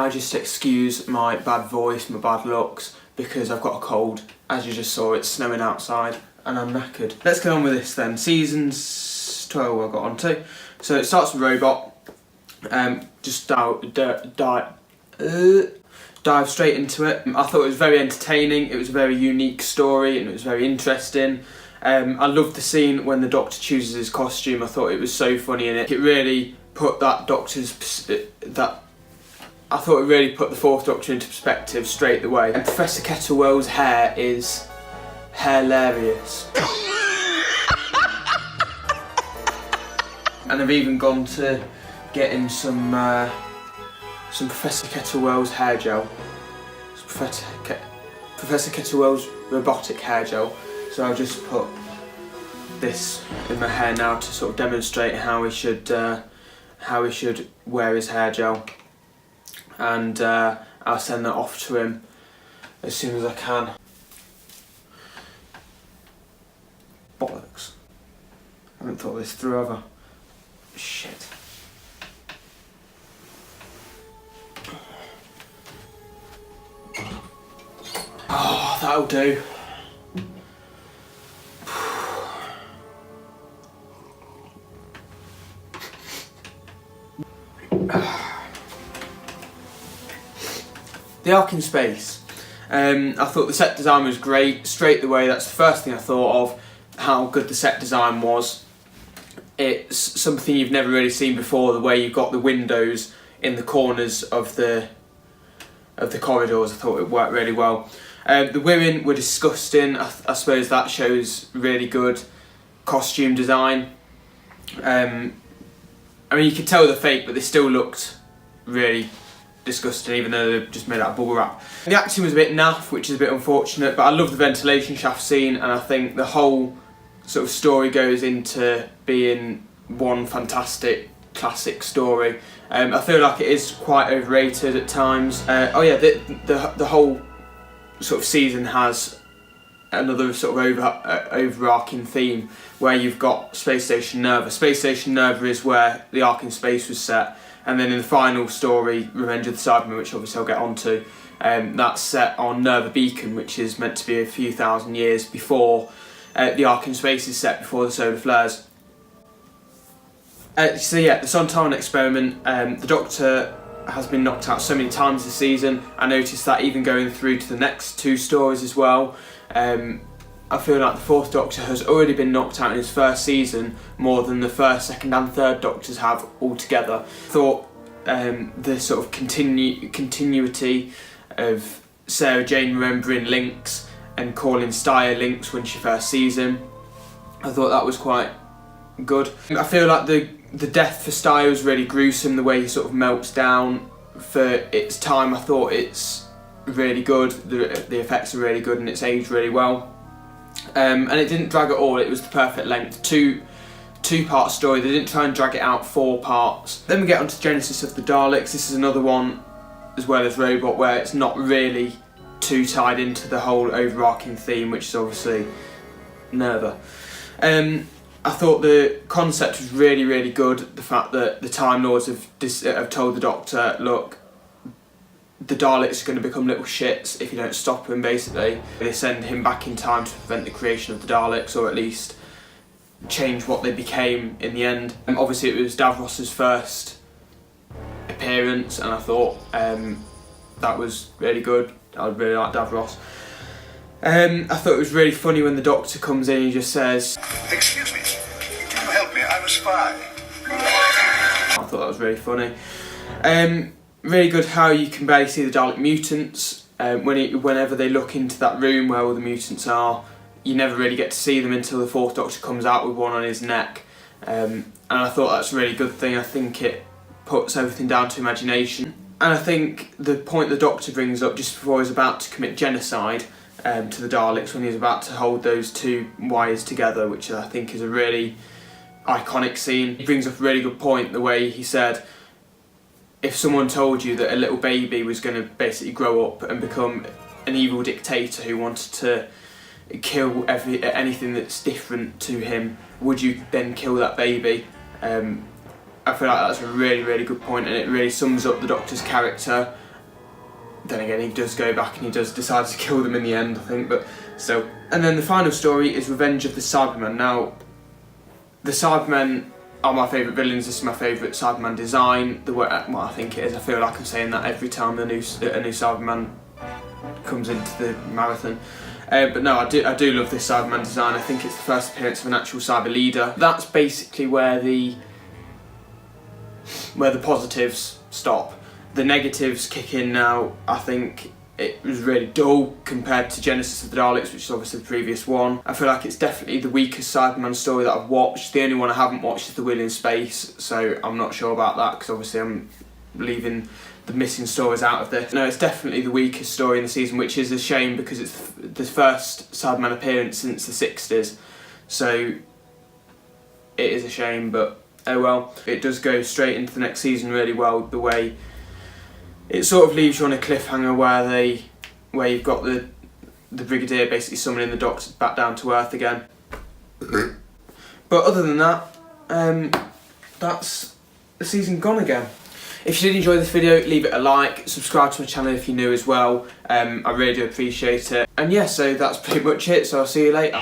now just excuse my bad voice, my bad looks, because I've got a cold. As you just saw, it's snowing outside and I'm knackered. Let's get on with this then. Seasons 12 I got onto. So it starts with Robot. Just dive straight into it. I thought it was very entertaining, it was a very unique story and it was very interesting. I loved the scene when the Doctor chooses his costume. I thought it was so funny in it. It really put that Doctor's... I thought it really put the Fourth Doctor into perspective straight away. And Professor Kettlewell's hair is hilarious. And I've even gone to getting some Professor Kettlewell's hair gel. Professor Kettlewell's robotic hair gel. So I'll just put this in my hair now to sort of demonstrate how he should wear his hair gel. And I'll send that off to him as soon as I can. Bollocks. I haven't thought this through ever. Shit. Oh, that'll do. The Arkin Space. I thought the set design was great, straight away. That's the first thing I thought of, how good the set design was. It's something you've never really seen before, the way you've got the windows in the corners of the corridors. I thought it worked really well. The women were disgusting. I suppose that shows really good costume design. I mean, you could tell they're fake, but they still looked really disgusting, even though they're just made out of bubble wrap. The acting was a bit naff, which is a bit unfortunate, but I love the ventilation shaft scene, and I think the whole sort of story goes into being one fantastic classic story. I feel like it is quite overrated at times. Oh yeah, the whole sort of season has another sort of overarching theme where you've got Space Station Nerva. Space Station Nerva is where the Arkin Space was set, and then in the final story, Revenge of the Cybermen, which obviously I'll get onto, that's set on Nerva Beacon, which is meant to be a few thousand years before the Arkin Space is set, before the solar flares. So yeah, the Sontaran experiment, the Doctor has been knocked out so many times this season. I noticed that even going through to the next two stories as well. I feel like the Fourth Doctor has already been knocked out in his first season more than the first, second and third Doctors have altogether. I thought the sort of continuity of Sarah Jane remembering Links and calling Steyr Links when she first sees him, I thought that was quite good. I feel like the death for Steyr was really gruesome, the way he sort of melts down. For its time, I thought it's really good, the effects are really good and it's aged really well. And it didn't drag at all, it was the perfect length. Two-part story, they didn't try and drag it out 4 parts. Then we get onto the genesis of the Daleks. This is another one, as well as Robot, where it's not really too tied into the whole overarching theme, which is obviously Nerva. I thought the concept was really, really good. The fact that the Time Lords have told the Doctor, look, the Daleks are going to become little shits if you don't stop them, basically. They send him back in time to prevent the creation of the Daleks, or at least change what they became in the end. Obviously it was Davros's first appearance, and I thought that was really good. I really like Davros. I thought it was really funny when the Doctor comes in and he just says, "Excuse me, can you help me? I'm a spy." I thought that was really funny. Really good how you can barely see the Dalek mutants. Whenever they look into that room where all the mutants are, you never really get to see them until the Fourth Doctor comes out with one on his neck. And I thought that's a really good thing. I think it puts everything down to imagination. And I think the point the Doctor brings up just before he's about to commit genocide to the Daleks, when he's about to hold those two wires together, which I think is a really iconic scene. He brings up a really good point, the way he said, if someone told you that a little baby was going to basically grow up and become an evil dictator who wanted to kill anything that's different to him, would you then kill that baby? I feel like that's a really, really good point, and it really sums up the Doctor's character then again, he does go back and he does decide to kill them in the end, I think, but still. And then the final story is Revenge of the Cybermen. Now, the Cybermen are my favourite villains. This is my favourite Cyberman design. Well, I think it is. I feel like I'm saying that every time a new Cyberman comes into the marathon. But no, I do love this Cyberman design. I think it's the first appearance of an actual cyber leader. That's basically where the positives stop. The negatives kick in now. I think it was really dull compared to Genesis of the Daleks, which is obviously the previous one. I feel like it's definitely the weakest Cyberman story that I've watched. The only one I haven't watched is the Arkin Space, so I'm not sure about that because obviously I'm leaving the missing stories out of this. No, it's definitely the weakest story in the season, which is a shame because it's the first Cyberman appearance since the 60s. So it is a shame, but oh well. It does go straight into the next season really well, the way it sort of leaves you on a cliffhanger where you've got the Brigadier basically summoning the Doctor back down to Earth again. But other than that, that's the season gone again. If you did enjoy this video, leave it a like, subscribe to my channel if you're new as well. I really do appreciate it. And yeah, so that's pretty much it, so I'll see you later.